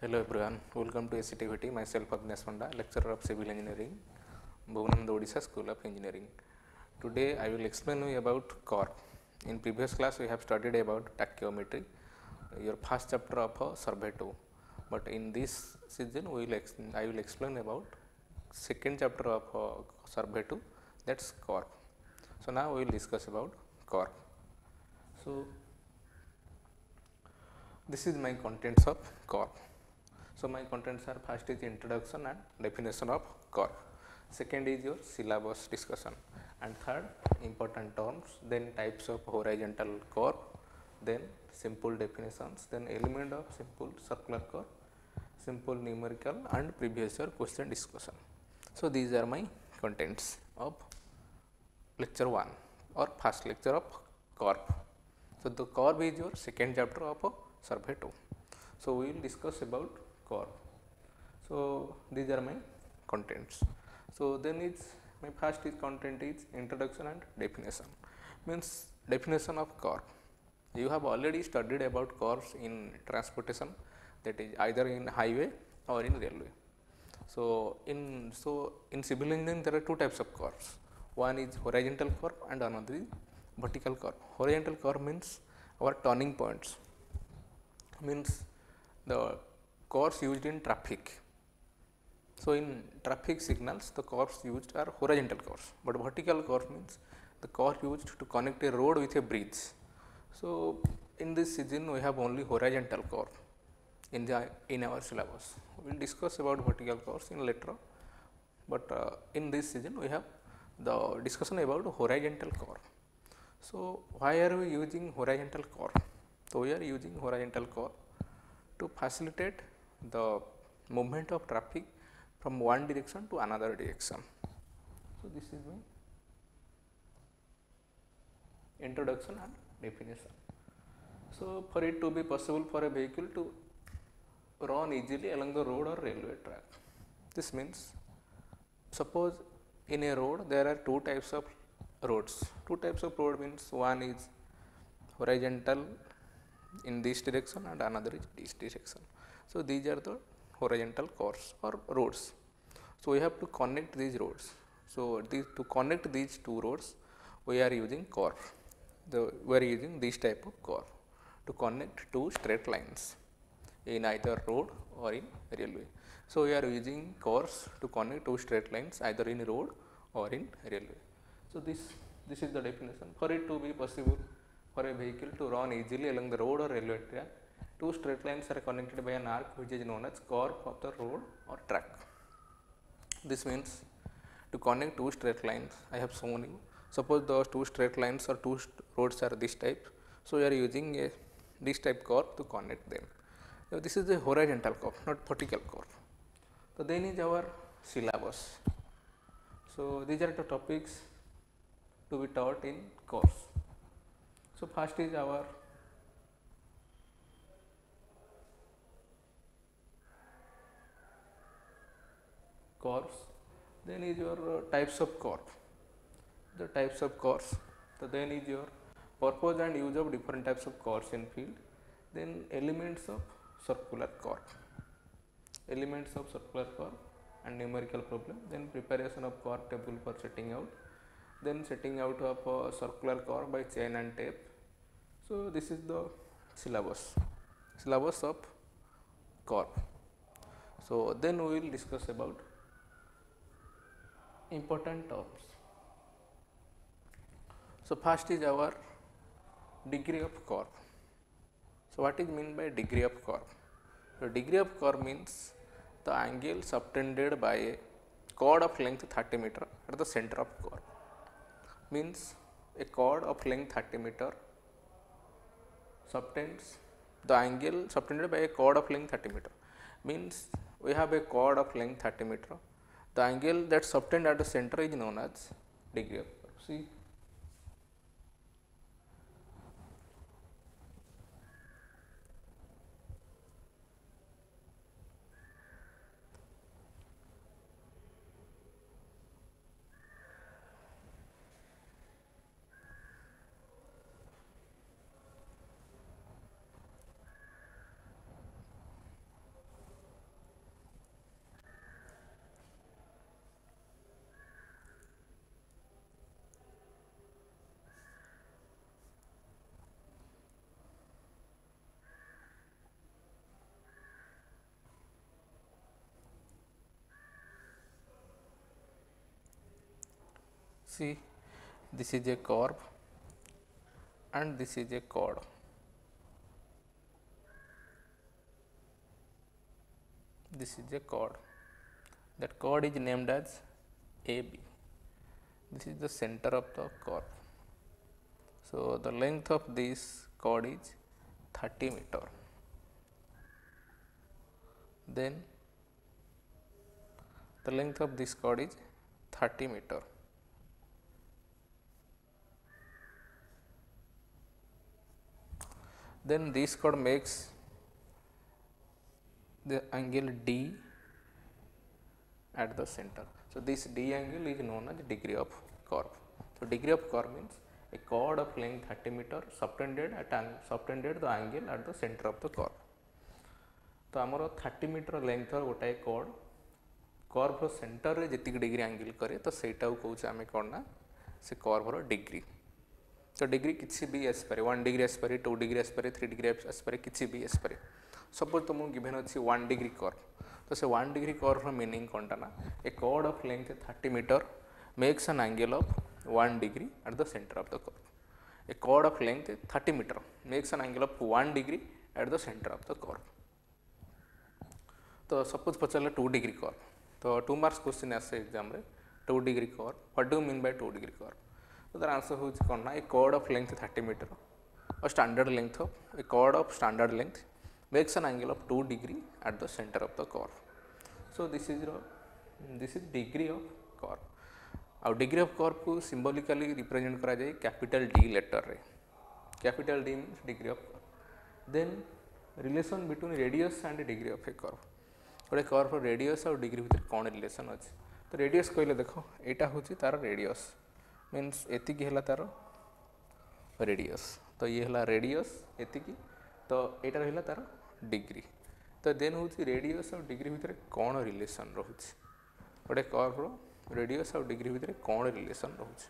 Hello everyone, welcome to SCTVT. Myself Agnes Panda, lecturer of Civil Engineering, Bhuvananda Odisha School of Engineering. Today I will explain you about corp. In previous class we have studied about tachyometry, your first chapter of survey 2. But in this season I will explain about second chapter of survey 2, that's corp. So now we will discuss about corp. So this is my contents of corp. So my contents are: first is introduction and definition of corp, second is your syllabus discussion, and third important terms, then types of horizontal corp, then simple definitions, then element of simple circular corp, simple numerical and previous year question discussion. So these are my contents of lecture 1 or first lecture of corp. So the corp is your second chapter of survey 2. So we will discuss about corp. So these are my contents. So then is my first is content is introduction and definition. Means definition of corp. You have already studied about corps in transportation, that is either in highway or in railway. So in civil engineering there are two types of corps. One is horizontal corp and another is vertical corp. Horizontal corp means our turning points, means the corps used in traffic. So in traffic signals the corps used are horizontal corps, but vertical corps means the corps used to connect a road with a bridge. So in this season we have only horizontal corp in our syllabus. We will discuss about vertical corps in later, but in this season we have the discussion about horizontal corp. So why are we using horizontal corp? So we are using horizontal corp to facilitate the movement of traffic from one direction to another direction. So this is my introduction and definition. So for it to be possible for a vehicle to run easily along the road or railway track, this means suppose in a road there are two types of roads. Two types of road means one is horizontal in this direction and another is this direction. So these are the horizontal course or roads. So we have to connect these roads. So to connect these two roads we are using corp. We are using this type of corp to connect two straight lines in either road or in railway. So we are using corps to connect two straight lines either in road or in railway. So this is the definition. For it to be possible for a vehicle to run easily along the road or railway track, two straight lines are connected by an arc which is known as corp of the road or track. This means to connect two straight lines, I have shown you. Suppose the two straight lines or two roads are this type, so we are using this type corp to connect them. So this is a horizontal corp, not vertical corp. So then is our syllabus. So these are the topics to be taught in course. So first is our corps, then is your types of corp. The types of corps, so then is your purpose and use of different types of corps in field, then elements of circular corp, elements of circular corp and numerical problem, then preparation of corp table for setting out, then setting out of circular corp by chain and tape. So this is the syllabus of corp. So then we will discuss about important terms. So first is our degree of corp. So what is meant by degree of corp? So degree of corp means the angle subtended by a chord of length 30 meter at the center of corp. Means a chord of length 30 meter subtends the angle subtended by a chord of length 30 meter. Means we have a chord of length 30 meter. The angle that subtend at the center is known as degree of corp. See, See, this is a curve and this is a chord. This is a chord. That chord is named as AB. This is the center of the curve. So, the length of this chord is 30 meter. Then the length of this chord is 30 meter. Then this chord makes the angle D at the center. So, this D angle is known as degree of curve. So, degree of curve means a chord of length 30 meter subtended the angle at the center of the curve. तो आमर 30 metre length गोटाए chord curve centre रे जति degree angle करे तो सेटा को कहूँ आम कौन ना से कर्वर डिग्री. तो डिग्री किसी भी आस पारे 1 डिग्री आस पारे 2 डिग्री आस पारे 3 डिग्री आस पारे किसी भी आस पारे. सपोज तुमको गिवन अच्छी 1 डिग्री कर्व. तो से 1 डिग्री कर्व मीनिंग कौन ना a chord of length 30 metre makes an angle of 1 degree at the centre of the curve. A chord of length 30 metre makes an angle of 1 degree at the centre of the curve. तो suppose पचारे 2 degree curve. तो 2 marks question आसे exam रे 2 degree curve. What do mean by 2 degree curve. तो तार answer हो कौन ना a chord of length 30 metre और standard length of a chord of standard length makes an angle of 2 degree at the centre of the curve. So this is degree of curve. आउ degree of curve को symbolically represent करा जाए capital D letter रे. Capital D means degree of curve. Then relation between radius and degree of a curve. गोटे curve radius और degree भितर कौन relation अच्छे. तो रेडियस कहले देख यहाँ हूँ तार रेडियस मीन्स एति है तार रेडियस. तो ये है रेडियस एति तो यहाँ रहा तार डिग्री. तो देन हूँ रेडियस और डिग्री भितर कौन रिलेशन रोचे. गोटे कर्व रेडियस और डिग्री भितर कौन रिलेशन रोचे.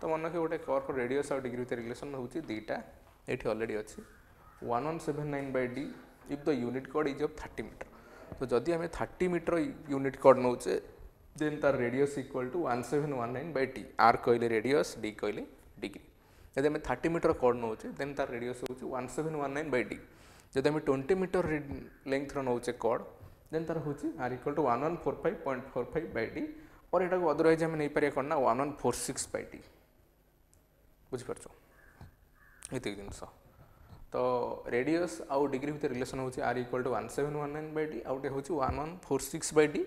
तो मन रखिए गोटे कर्व रेडियस और डिग्री भितर रिलेशन रोचे दुईटा ये अलरेडी अच्छी 1179/d इफ द यूनिट कोड इज ऑफ 30 मीटर. तो जदि आम 30 मीटर यूनिट कोड नौचे देन तार radius equal to 1719/d. R कहले रेडियस डी कहले डिग्री. जब आम 30 मीटर कोड नौचे देन तार रेडियस हो 1719/d. जब आम 20 मीटर लेंथ नौचे कोड देन तार हूँ आर इक्वल टू 1145.45/d. और यहाँ को अदरवाइज आम नहीं पारे कौन ना 1146/d. बुझीपार ये जिनस. तो रेडियस आउ डिग्री भितर रिलेशन होची आर इक्वल टू 1719/d आउटे होची 1146/d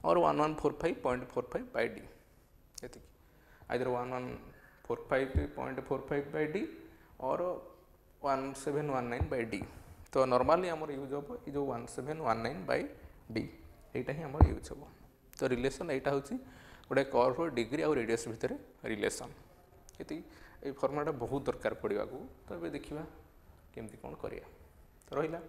और 1145.45/d. ये आइदर 1145.45/d और 1719/d. तो नॉर्मली आमर यूज हम ये जो 1719/d यहाँ ही आम यूज हम. तो रिलेशन यहाँ हूँ गोटे कर्व डिग्री आउ रेडियस भितर रिलेशन. ये फर्मुला बहुत दरकार पड़ा को. तो ये देखा केमती कौन करिया. तो रहा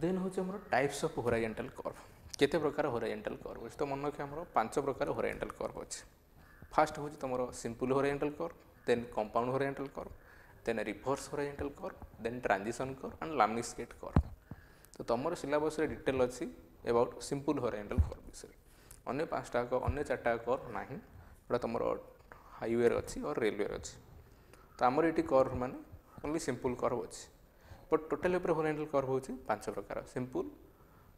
देन हूँ आम टाइप्स ऑफ हॉरिजॉन्टल कर्व. केते प्रकार हॉरिजॉन्टल कर्व अच्छे. तो मन रखिए आम 5 प्रकार हॉरिजॉन्टल कर्व अच्छे. फास्ट हूँ तुम simple horizontal curve, then compound horizontal curve, then reverse horizontal curve, then transition curve and lemniscate curve. तो तुम सिलेबस रे डिटेल अच्छी अबाउट सिंपल हॉरिजॉन्टल कर्व विषय. अन्य 5टा अन्य 4टा कर्व ना जोटा तुम हाईवे अच्छी और रेलवे अच्छी. तो आमर ये कर्व माने ओनली सिंपल कर्व अच्छी. बट टोटाल हॉरिजॉन्टल कर्व हो 5 प्रकार सिंपल,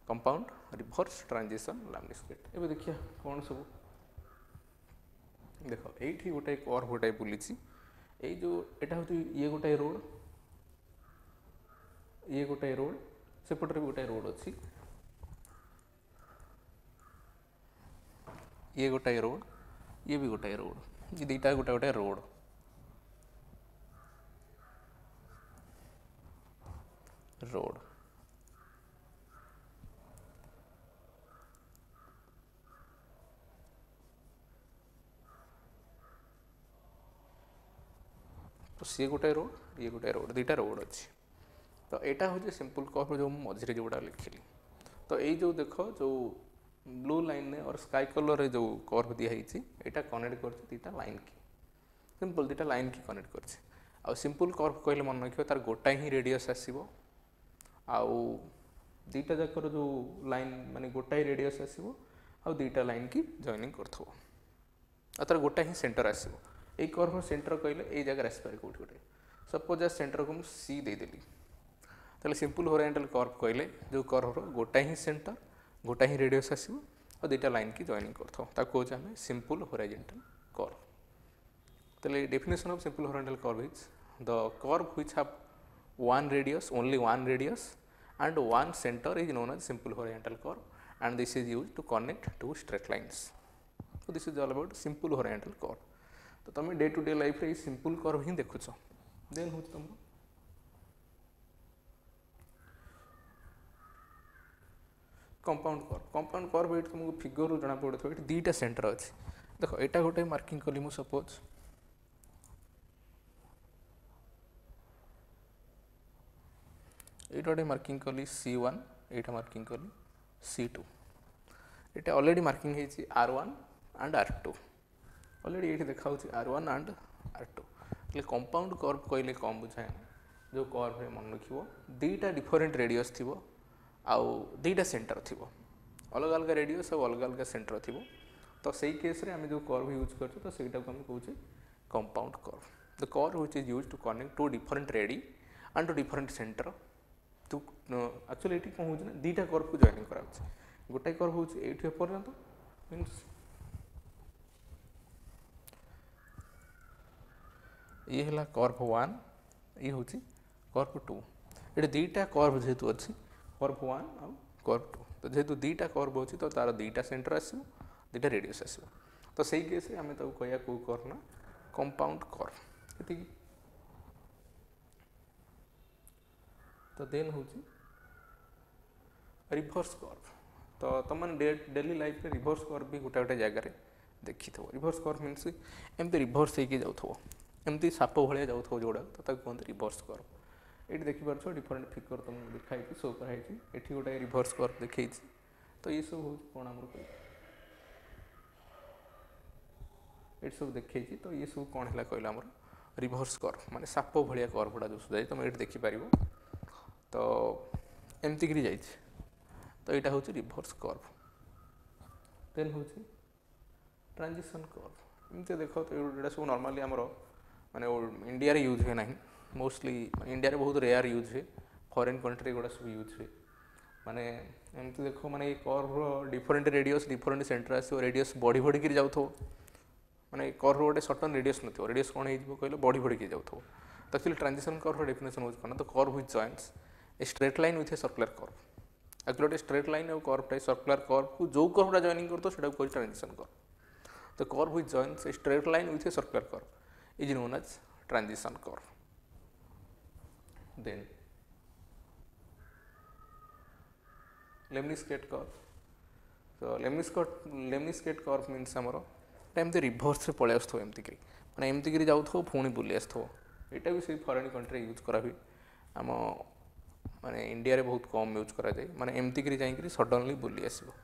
कंपाउंड, रिवर्स, ट्रांजिशन, लैमिस्केट. ये देखिए कौन सब देख ये गोटे कर्व गोटाए बुली ये जो यहाँ हूँ ये गोटाए रोड, ये गोटाए रोड, सेपटे भी गोटाए रोड अच्छी, ये गोटाए रोड, ये भी गोटाए रोड. ये दुईटा गोटे गोटे रोड. रोड तो सी गोटे रोड, ये गोटे रोड, दुईटा रोड अच्छी. तो यहाँ हूँ सिंपल कर्व जो मझे जोड़ा लिखिली. तो ये जो देख जो ब्लू लाइन और स्काई कलर जो कर्व दिखाई यहाँ कनेक्ट कर दुईटा लाइन की सिंपल दुईटा लाइन की कनेक्ट कर. सिंपल कर्व कहले मन रखिए तार गोटाए ही रेडियस आसो आउ दुईटा जाकर जो लाइन माने गोटाए रेडियस आसो आउ दुईटा लाइन की जॉइनिंग कर. अतर गोटा ही सेंटर आसो ये कर्व सेंटर कहले ये जगह आसपे कौट गोटे सपोज आ सेंटर को मुझे सी देदेली ताले सिंपल होराइजंटल कर्व कहले जो कर्वर गोटा ही सेंटर गोटा ही रेडियस आसो और दुईटा लाइन की जॉइनिंग करते आम सिंपल होराइजंटल कर्व ताले definition of simple horizontal curve is the curve which have one radius, only one radius and one center is known as simple horizontal curve, and this is used to connect two straight lines. So this is all about simple horizontal curve. तो तुम day to day life रे simple curve ही देखुच then हूँ तुम compound curve ये तुमको figure जना पड़ो ये दुईटा सेंटर अच्छे देख यहाँ गोटे मार्किंग कली मु सपोज ये गोटे मार्किंग कली C1 यहाँ मार्किंग कली C2 ये ऑलरेडी मार्किंग है R1 एंड R2 ऑलरेडी ये देखा R1 and R2 compound curve कहले कम बुझाए जो कर्व मन रख दुईटा डिफरेंट रेडियस थी आउ दुईटा सेंटर थी अलग अलग रेडियस और अलग अलग सेंटर थी तो सही केस रे आम जो कर्व यूज कर तो सहीटा को कहे compound curve the curve which is used to connect two different radii and two different centre तो एक्चुअली ये कौन हो दुईटा कर्व को जॉइनिंग करा गोटे कर्व हो पर्यंत मीन्स ये है कर्व 1 ये हूँ कर्व 2 ये दुईटा कर्व जेहेतु अच्छी कर्व 1 और कर्व 2 तो जेहेतु दुईटा कर्व अच्छी तो तार दुईटा सेंटर आसो दुईटा रेडियस आसो तो सही केस आम कह कौ कर्व ना कंपाउंड कर्व ये तो देन हूँ रिभर्स कर्व तो तुम डेली लाइफ में रिभर्स कर्व भी गोटे गोटे जगह देखी थो रिभर्स कर्व मीन्स एमती रिभर्स होगी जाऊ एमती साप भाया जाऊ जोड़ा तो कहते रिभर्स कर्व ये देखिपार डिफरेंट फिगर तुमको दिखाई शो कराई ये गोटे रिभर्स कर्व देखी तो ये सब हूँ कौन आम ये सब देखी तो ये सब कौन है कहला आम रिभर्स कर्व माने साप भाया कर्व गुड़ा जो सुझाई तुम ये देखिपार तो एमती गिरी जाइए तो यहाँ हूँ रिभर्स कर्व देन हूँ ट्रांजिशन कर्व एमती देख तो ये सब नॉर्मली आमर माने इंडिया रे यूज हुए ना मोस्टली इंडिया रे बहुत रेयर यूज हुए फॉरेन कंट्री गुड़ा सब यूज हुए माने एमती देख माने curve different radius different centre आसो रेडियस बढ़ी बढ़ी कर जाऊ माने कर्व गोटे सर्टन रेडियस न रेडियस कौन हो कहले बढ़ी बढ़ी कर जाऊ तो एक्चुअली ट्रांजिशन कर्व डेफिनेशन हो कौन तो curve which joints a straight line with a circular curve actually गोटे स्ट्रेट लाइन और कर्वटा सर्कुलर कर्व को जो कर्वटा जॉइनिंग करतो सेटा को ट्रांजिशन कर्व तो curve which joints a straight line with a circular curve is known as transition curve then lemniscate curve तो lemniscate curve means आमर एमती रिभर्स पलि आसो एमती मैंने एमती जाऊ पुणी बुली आसो यहाँ भी से फॉरेन कंट्री यूज करा हुए आम माने इंडिया रे बहुत कम यूज करा जाए माने एमती करी जाइकरी सडनली बुली आसो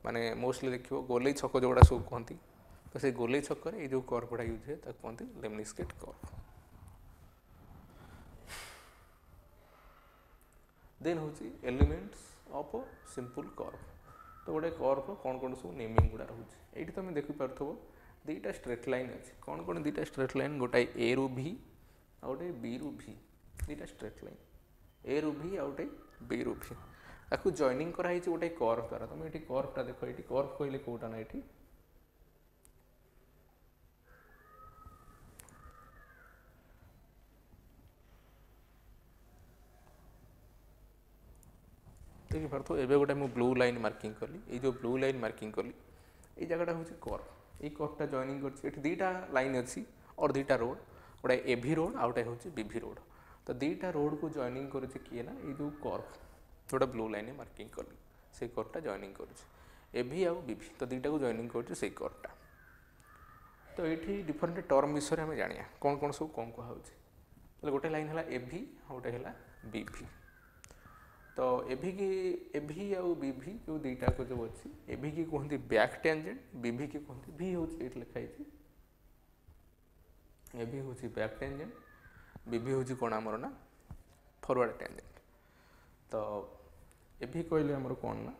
माने मोस्टली देखियो गोलेई छक जोड़ा सब कहती तो से गोलेई छक ये जो कर्व गुड़ा यूज है कहते लेमनिस्केट कर्व देन हूँ एलिमेंट्स ऑफ सिंपल कर्व तो गोटे कर्व कौन कौन सब नेमिंग गुड़ा रोचे ये तुम देखिपार दुईटा स्ट्रेट लाइन अच्छे कौन कौन दुईटा स्ट्रेट लाइन गोटाए ए रु भी आ गोटे बी रु भी दुईटा स्ट्रेट लाइन ए रु भी आ गोटे बी रु भी ताकू जॉइनिंग कराई गोटे कर्व द्वारा तुम ये कर्वटा देख ये कर्व कहले कौटा ना ये देखिपार एवं गोटे मुझे ब्लू लाइन मार्किंग कली ये जो ब्लू लाइन मार्किंग कली ये जगह हूँ कर्व ये कर्वटा जॉइनिंग कर दुईटा लाइन अच्छी और दुईटा रोड गोटे एभी रोड आ गोटे हूँ बीभी रोड तो दुईटा रोड को जॉइनिंग कर किए ना ये जो कर्व जोटा ब्लू लाइन मार्किंग कली से कर्वटा जॉइनिंग कर एभी आउ बीभी तो दुईटा को जॉइनिंग कर कर्वटा तो ये डिफरेंट टर्म विषय में जानिया कौन कौन सब कौन कहुचे गोटे लाइन है एभी गोटे है बीभी तो एभी आउ बीभी जो दुईटा को जो अच्छी एभी की कहते बैक टेंजेंट बीभी की कहते भी हूँ ये लिखाई एभी हूँ बैक टेंजेंट बीभी हूँ कौन आमर ना फॉरवर्ड टेंजेंट तो एभी कहले आमर कौन ना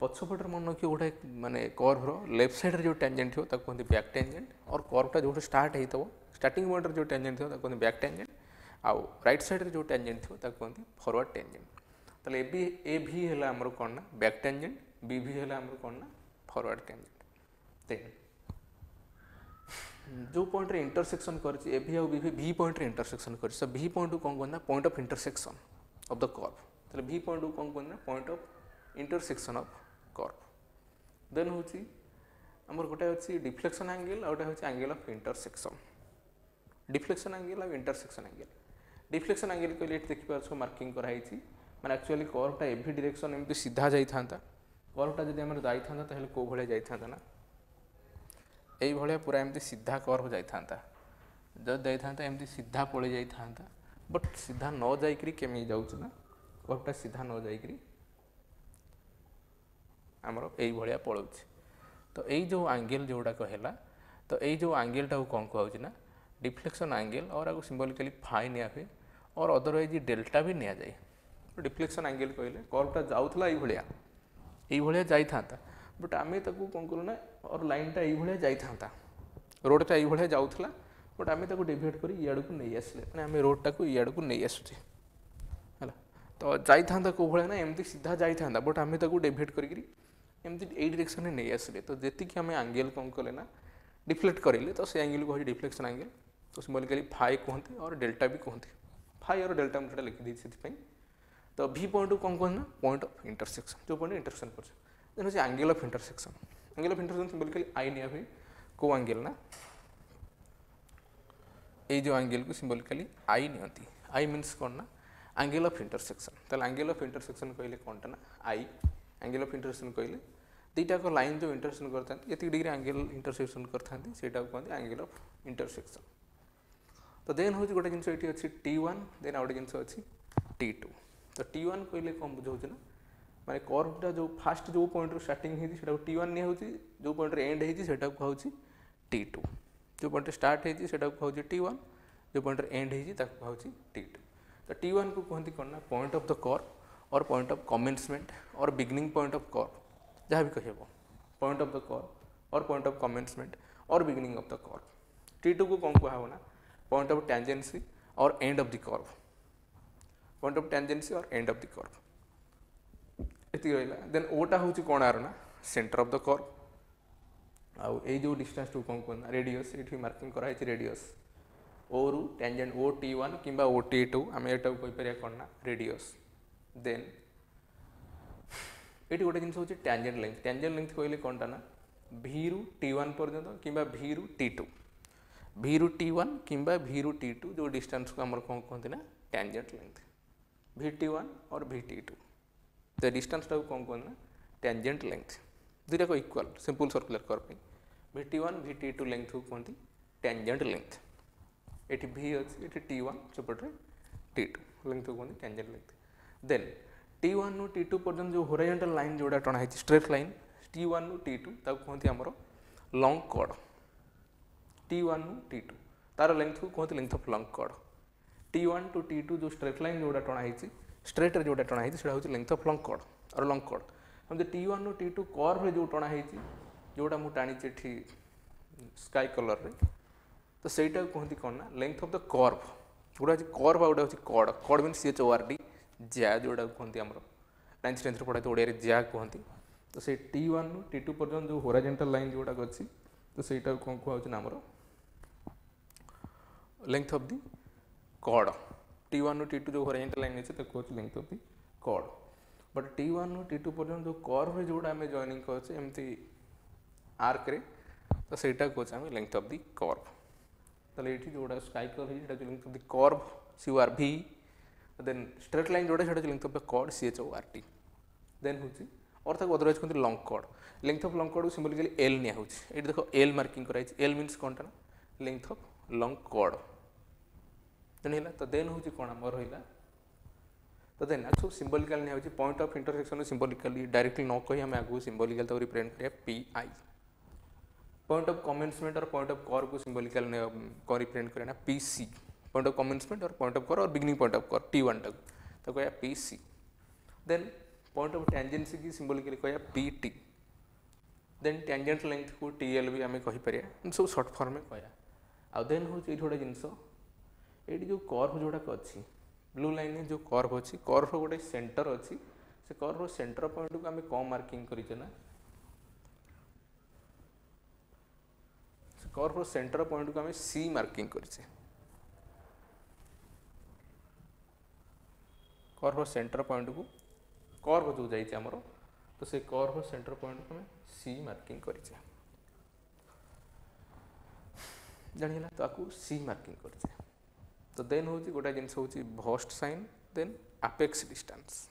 पछपटर मन कि गोटे माने कर्वर लेफ्ट साइड जो टेंजेंट थो ताको कहते बैक टेंजेंट और कर्वटा जो स्टार्ट होता स्टार्टिंग पॉइंट जो टेंजेंट थो ताको कहते बैक टेंजेंट आउ राइट साइड जो टेंजेंट थो ताको कहते फॉरवर्ड टेंजेंट ताले ए भी है आमर कौन ना बैक टेंजेंट बी भी है आमर कौन ना फॉरवर्ड टेंजेंट देन जो पॉइंट रे इंटरसेक्शन करछि ए भी और बी भी पॉइंट रे इंटरसेक्शन करछि सो बी पॉइंट को कौन कहना point of intersection of the curve ताले बी पॉइंट को कौन कहना point of intersection of curve then होछि हमर गोटे अछि डिफ्लेक्शन एंगल और गोटे होछि angle of intersection deflection angle और इंटरसेक्शन एंगल डिफ्लेक्शन एंगल को लेट देखि पाछो मार्किंग कराई छी माने एक्चुअली कर्वटा एभी डायरेक्शन एमती सीधा जाई थांता कर्वटा जदि हमर जाई थांता ताहेले को भले जाई थांता ना एई भले पूरा एमती सीधा कर्व जाई थांता जद जाई थांता एमती सीधा पळे जाई थांता बट सीधा न जाई करी केमी जाउछ ना कर्वटा सीधा न जाई करी हमर एई भले पळौछ तो एई जो एंगल जोडा कहला तो एई जो एंगल टा कोन कहउछ ना डिफ्लेक्शन एंगल और आगो सिंबॉलिकली फाई निया हुए और अदरवाइज डेल्टा भी निया जाए डिफ्लेक्शन एंगल कहले कर्वटा जाउथला एई भलिया जाई थांता बट आमे ताकू कोन करू ना और लाइनटा एई भलिया जाई थांता रोडटा एई भलिया जाउथला बट आमे ताकू डिवाइड करी इयाड को नै आसले माने आमे रोडटा को इयाड को नै आसुची हला तो जाई थांता को भलिया ना एमती सीधा जाई थांता बट आमे ताकू डिवाइड करी एमती एई डायरेक्शन में नै आसले तो जेति कि आमे एंगल कोन कले ना डिफ्लेक्ट करेले तो से एंगल को डिफ्लेक्शन एंगल तो सिंबॉलिकली फाई कहते और डेल्टा भी कहते फाई और डेल्टा मुझे लिखी दी से तो भी पॉइंट को कौन कहना पॉइंट ऑफ इंटरसेक्शन जो पॉइंट इंटरसेक्शन कर एंगल ऑफ इंटरसेक्शन सिंबॉलिकली आई निया हुए को एंगल ना ये जो एंगल को सिंबॉलिकली आई नियंती आई मीन्स कौन ना एंगल ऑफ इंटरसेक्शन तो एंगल ऑफ इंटरसेक्शन कहले कौन ना आई एंगल ऑफ इंटरसेक्शन कहले दीटा को लाइन जो इंटरसेक्शन करता है ये डिग्री एंगल इंटरसेक्शन करता है सेटा को कहते एंगल ऑफ इंटरसेक्शन तो देन हूँ गोटे जिन ये अच्छी T1 देन आउट जिन अच्छी T2 तो T1 कहले कौन बुझे ना माने कर्वटा जो फास्ट जो पॉइंट स्टार्टिंग होती है T1 नहीं होती जो पॉइंट एंड होती कहूँ T2 जो पॉइंट स्टार्ट होती है कहूँ T1 जो पॉइंट एंड होती T2 तो T1 को कहते कौन ना पॉइंट ऑफ द कर्व और पॉइंट ऑफ कमेंसमेंट और बिगनिंग पॉइंट ऑफ कर्व जहाँ भी कह पॉइंट ऑफ द कर्व और पॉइंट ऑफ कमेंसमेंट और beginning of the curve T2 को कौन कहा ना पॉइंट ऑफ टेंजेंसी और end of the curve point of tangency और एंड ऑफ द कर्व एति रहला देन ओटा होची कोन आर ना सेंटर ऑफ द कर्व आउ ए जो डिस्टेंस टू कौन कहना रेडियस एठी मार्किंग करा है रेडियस ओ रु टेंजेंट ओ T1 किंबा ओ T2 आमे एटा को कहि परिया कोन ना रेडियस देन ये गोटे जिन हूँ टेंजेंट लेंथ कहले कौन ना V रु T1 पर्यंत कि V रु T2 V रु T1 कि V रु T2 जो डिस्टेंस को आमर कौन कहते ना टेंजेंट लेंथ VT1 और VT2 तो डिस्टेंस टाइम कौन कहना टेंजेंट लेंथ दुईटा को equal simple circular curve VT1 VT2 length को कहते टेंजेंट लेंथ ये V अच्छी ये T1 सेपटे T2 लेंथ को कहते टेंजेंट लेंथ देन T1 नु T2 पर्यंत जो होराइजंटल लाइन जोड़ा टणा है स्ट्रेट लाइन T1 नु T2 ताको कहते आमर लॉन्ग कॉर्ड T1 नु T2 तार लेंथ को कहते length of long chord T1 to T2 जो स्ट्रेट लाइन जोड़ा टणा है स्ट्रेट रे जोड़ा टणा है सेटा होची लेंथ ऑफ लॉन्ग कॉर्ड और लॉन्ग कॉर्ड हम T1 नु T2 कर्व रे जो टणा है जोड़ा मु टाणी छि स्काई कलर रे तो सेटा कहते कौन ना लेंथ ऑफ द कर्व गोटा कर्व आ गोटा कॉर्ड कॉर्ड मीन्स CHORD ज्या जोड़ा कहते आम 9th 10th पढ़ा तो ओडिया ज्या कहते तो से T1 नु T2 पर्यंत जो होराइजंटल लाइन जोड़ा अच्छी तो सेटा कौन कहूँ आमर length of the cord T1 नु T2 जो होराइजंटल लाइन अच्छे तो length of the chord but T1 नु T2 पर्यंत जो कर्व जोड़ा आम जॉइनिंग करछे एमती आर्क रे तो सेटा कहूँ आम लेंथ ऑफ द कर्व ताले एठी जोड़ा स्काई कलर है जो length of the curve CORV then straight line जोड़ा सेटा length of the chord CHORT then होची और ताको अदरवाइज कहते long chord length of long chord को सिंबलिकली L निया होची एठी देखो L मार्किंग कराई L मींस कोनटा लेंथ ऑफ लॉन्ग कॉर्ड जनेला तो देन होची कोन हमर होइला तो देन एक्चुअल सिंबलिकल निया होची point of intersection symbolically directly न कहि हम आगु सिंबलिकल तो रिप्रेजेंट करिया PI पॉइंट ऑफ कमेंसमेंट और पॉइंट ऑफ कर्व को सिंबलिकल ने को रिप्रेजेंट करेना PC पॉइंट ऑफ कमेंसमेंट और पॉइंट ऑफ कर्व और beginning point of curve T1 तक तो कहया PC then point of tangency की सिंबॉलिकली कहया पीटी देन टेंजेंट लेंथ को टीएल भी आम कहीपर सब सर्ट फॉर्म में कहया आ देन हूँ ये गोटे जिनस ये जो कर्व जोड़ाक अच्छी ब्लू लाइन जो कर्व अच्छी कर्व गोटे सेंटर अच्छी से कर्व सेंटर पॉइंट को आम कौन मार्किंग करना कर्व सेंटर पॉइंट को आम सी मार्किंग करें कर्व सेंटर पॉइंट को कर्व जो जाइए आमर तो से कर्व सेंटर पॉइंट को आम सी मार्किंग करें जाना तो आपको सी मार्किंग करें तो देन हूँ गोटे जिनस हूँ versed sine then apex distance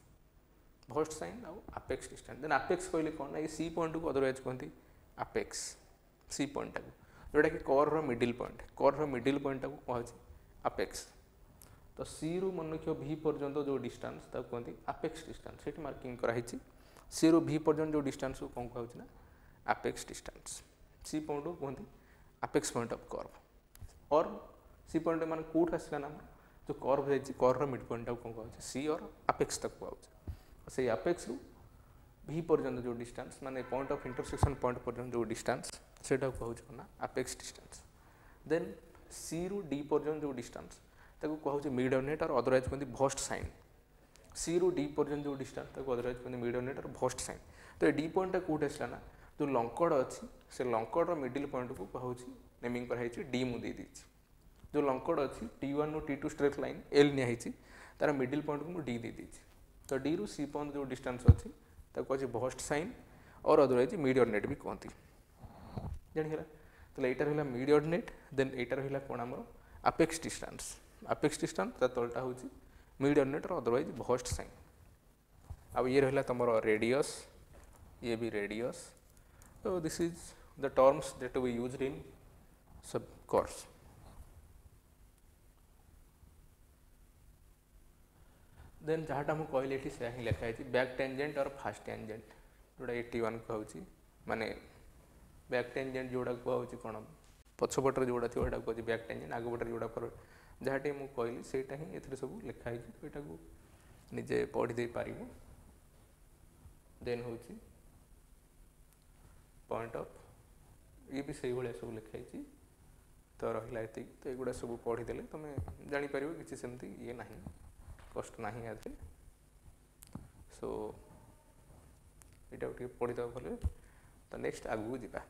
versed sine आउ आपेक्स डिस्टेंस देन आपेक्स कहले कौन ना ये सी पॉइंट को अदरवाइज कहते आपेक्स सी पॉइंट को जोटा कि कर्व मिडिल पॉइंट को कहुच्छे आपेक्स तो सी रु मन रख भी पर्यंत जो डिस्टेंस कहते आपेक्स डिस्टेंस से मार्किंग कराई सी रु भी पर्यंत जो डिस्टेंस को कौन कहूँ ना आपेक्स डिस्टेंस सी पॉइंट को कहते आपेक्स पॉइंट ऑफ कर्व और सी पॉइंट मान कौट आसला ना जो कर्व जाइए कर्व मिड पॉइंट को कौन कहूँ सी और आपेक्स तक कहूँ से आपेक्स रु भी पर्यंत जो डिस्टेंस माने पॉइंट ऑफ इंटरसेक्शन पॉइंट पर्यंत जो डिस्टेंस से कहूँ ना आपेक्स डिस्टेंस देन सी रु डी पर्यंत जो डिस्टेंस ताको कहूँ मिड ऑर्डिनेट और अदरवाइज कहते भस्ट साइन सी रु डी पर्यंत जो डिस्टेंस ताको अदरवाइज कहते मिड ऑर्डिनेट और भस्ट साइन तो ये डी पॉइंट कौट आसला ना जो लंकड़ अच्छी से लंकड़ मिडिल पॉइंट को कहूँ नेमिंग कराई डी मुझे जो लंकड़ अच्छी T1 रू T2 स्ट्रेट लाइन एल निहाई तार मिडिल पॉइंट को डी दे दी तो डी रु सी पॉइंट जो डिस्टेंस अच्छी कहूँ भस्ट साइन और अदरवाइज मिड ऑर्डिनेट भी कहती जानिगला तो यहाँ रहा मिड ऑर्डिनेट देन यहाँ रहा कौन आम आपेक्स डिस्टेंस तलटा हूँ मिड ऑर्डिनेट और अदरवाइज भस्ट साइन अब ये रहा तुम रेडियस ये भी रेडियस तो this is the terms that we used in सब कोर्स देन जहाँटा मुझे कहली से ही लिखाई बैक टेंजेंट और फास्ट टेंजेंट जोड़ा 81 कहूँ माने बैक टेंजेंट जोड़ा कहूँ कौन पछपटर जोड़ा थी वोटा कहूँ बैक टेंजेंट आगपटे जोड़ा पर जहाँटे मुझे कहली सेटा ही ए सब लिखाई यहाँ को निजे पढ़ी पार देन हूँ पॉइंट ऑफ ये भी से भाया सब लिखाई तो रहा ये तो युवा सब पढ़ीदे तुम जापर कि सेमती ये ना कष्ट ना आदि सो यहाँ पढ़ीद भले तो नेक्स्ट आगू जा।